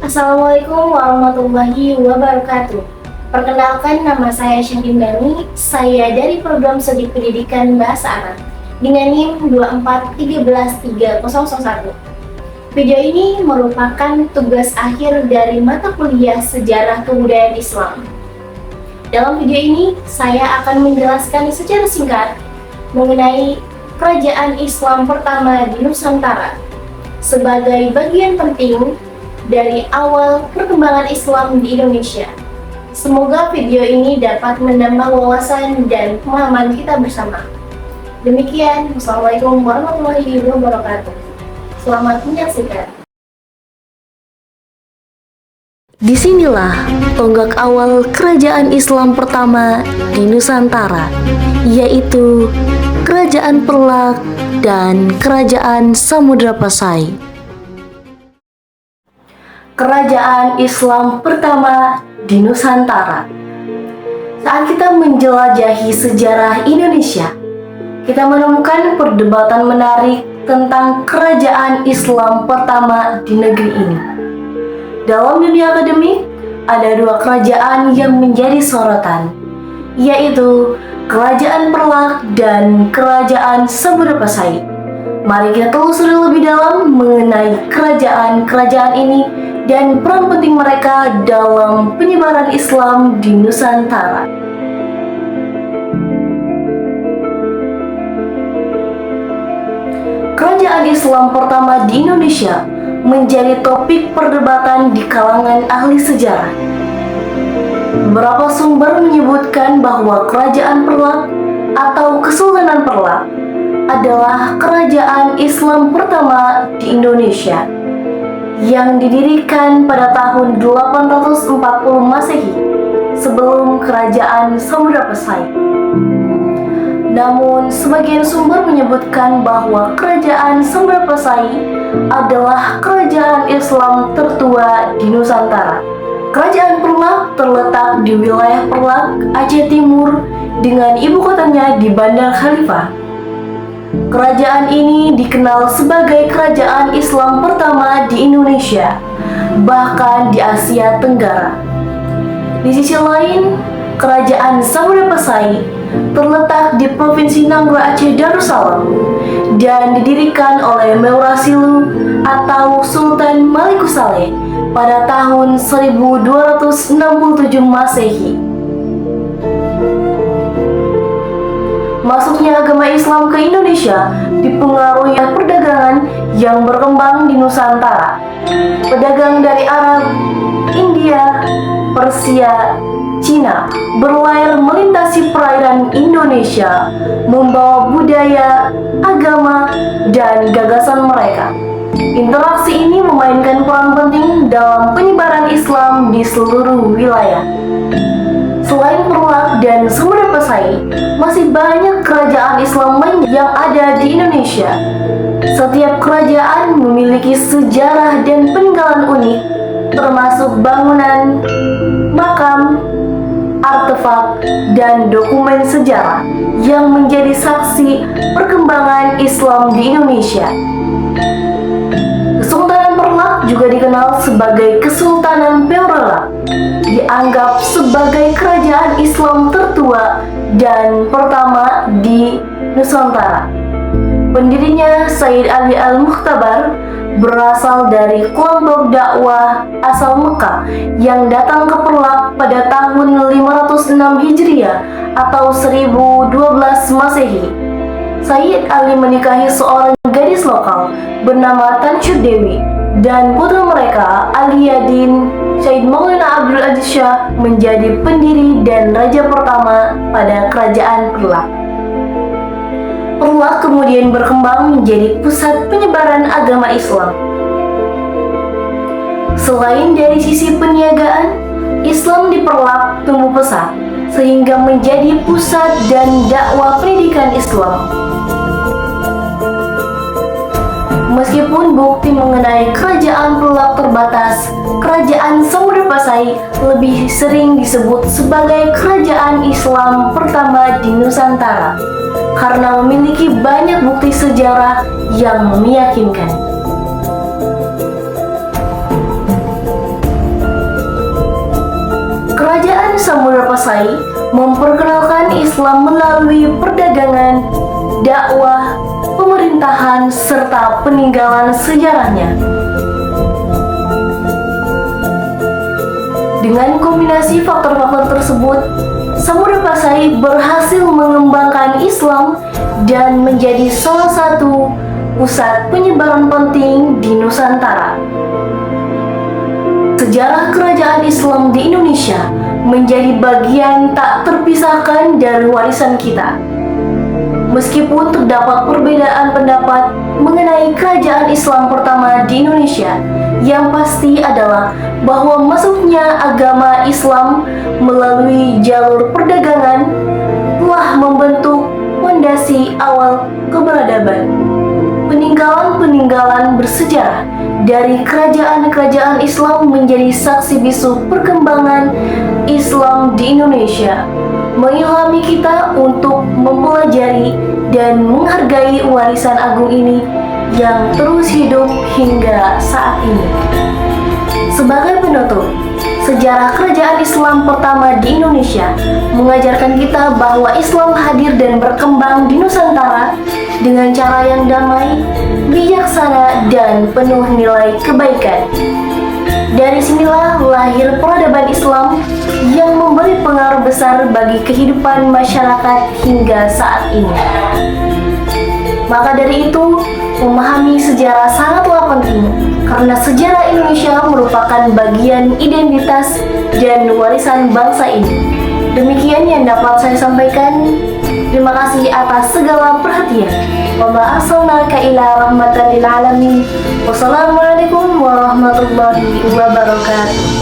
Assalamualaikum warahmatullahi wabarakatuh. Perkenalkan, nama saya Syahrin Bani. Saya dari program Studi Pendidikan Bahasa Arab dengan NIM 2413301. Video ini merupakan tugas akhir dari mata kuliah Sejarah Kebudayaan Islam. Dalam video ini, saya akan menjelaskan secara singkat mengenai kerajaan Islam pertama di Nusantara sebagai bagian penting dari awal perkembangan Islam di Indonesia. Semoga video ini dapat menambah wawasan dan pemahaman kita bersama. Demikian, wassalamualaikum warahmatullahi wabarakatuh. Selamat menyaksikan. Disinilah tonggak awal kerajaan Islam pertama di Nusantara, yaitu Kerajaan Perlak dan Kerajaan Samudra Pasai. Kerajaan Islam pertama di Nusantara. Saat kita menjelajahi sejarah Indonesia, kita menemukan perdebatan menarik tentang kerajaan Islam pertama di negeri ini. Dalam dunia akademik, ada dua kerajaan yang menjadi sorotan, yaitu Kerajaan Perlak dan Kerajaan Samudra Pasai. Mari kita telusuri lebih dalam mengenai kerajaan-kerajaan ini dan peran penting mereka dalam penyebaran Islam di Nusantara. Kerajaan Islam pertama di Indonesia menjadi topik perdebatan di kalangan ahli sejarah. Beberapa sumber menyebutkan bahwa Kerajaan Perlak atau Kesultanan Perlak adalah kerajaan Islam pertama di Indonesia yang didirikan pada tahun 840 Masehi sebelum Kerajaan Samudra Pasai. Namun, sebagian sumber menyebutkan bahwa Kerajaan Samudra Pasai adalah kerajaan Islam tertua di Nusantara. Kerajaan Perlak terletak di wilayah Perlak, Aceh Timur, dengan ibu kotanya di Bandar Khalifah. Kerajaan ini dikenal sebagai kerajaan Islam pertama di Indonesia, bahkan di Asia Tenggara. Di sisi lain, Kerajaan Samudra Pasai terletak di Provinsi Nanggro Aceh Darussalam dan didirikan oleh Meurasilu atau Sultan Malikussaleh pada tahun 1267 Masehi. Masuknya agama Islam ke Indonesia dipengaruhi perdagangan yang berkembang di Nusantara. Pedagang dari Arab, India, Persia, Cina berlayar melintasi perairan Indonesia, membawa budaya, agama, dan gagasan mereka. Interaksi ini memainkan peran penting dalam penyebaran Islam di seluruh wilayah. Selain Perlak dan Samudra Pasai, masih banyak kerajaan Islam lain yang ada di Indonesia. Setiap kerajaan memiliki sejarah dan peninggalan unik, termasuk bangunan, makam, artefak, dan dokumen sejarah yang menjadi saksi perkembangan Islam di Indonesia. Kesultanan Perlak juga dikenal sebagai Kesultanan Peurelak, dianggap sebagai kerajaan Islam tertua dan pertama di Nusantara. Pendirinya Sayyid Ali Al-Mukhtabar berasal dari kelompok dakwah asal Mekah yang datang ke Perlak pada tahun 506 Hijriah atau 1012 Masehi. Sayyid Ali menikahi seorang gadis lokal bernama Tansyud Dewi dan putra mereka Ali Yadin. Syed Maulana Abdul Aziz Shah menjadi pendiri dan raja pertama pada kerajaan Perlak. Perlak kemudian berkembang menjadi pusat penyebaran agama Islam. Selain dari sisi perniagaan, Islam di Perlak tumbuh pesat sehingga menjadi pusat dan dakwah pendidikan Islam. Meskipun bukti mengenai kerajaan Perlak terbatas, kerajaan Samudra Pasai lebih sering disebut sebagai kerajaan Islam pertama di Nusantara karena memiliki banyak bukti sejarah yang meyakinkan. menguasai, memperkenalkan Islam melalui perdagangan, dakwah, pemerintahan, serta peninggalan sejarahnya. Dengan kombinasi faktor-faktor tersebut, Samudra Pasai berhasil mengembangkan Islam dan menjadi salah satu pusat penyebaran penting di Nusantara. Sejarah kerajaan Islam di Indonesia menjadi bagian tak terpisahkan dari warisan kita. Meskipun terdapat perbedaan pendapat mengenai kerajaan Islam pertama di Indonesia, yang pasti adalah bahwa masuknya agama Islam melalui jalur perdagangan telah membentuk fondasi awal keberadaban. Peninggalan-peninggalan bersejarah dari kerajaan-kerajaan Islam menjadi saksi bisu perkembangan Islam di Indonesia, mengilhami kita untuk mempelajari dan menghargai warisan agung ini yang terus hidup hingga saat ini. Sebagai penutup, sejarah kerajaan Islam pertama di Indonesia mengajarkan kita bahwa Islam hadir dan berkembang di Nusantara dengan cara yang damai, bijaksana, dan penuh nilai kebaikan. Dari sinilah lahir peradaban Islam yang memberi pengaruh besar bagi kehidupan masyarakat hingga saat ini. Maka dari itu, memahami sejarah sangatlah penting, karena sejarah Indonesia merupakan bagian identitas dan warisan bangsa ini. Demikian yang dapat saya sampaikan. Terima kasih atas segala perhatian. Wa ma arsalnaka illa rahmatan lil alamin. Wassalamualaikum warahmatullahi wabarakatuh.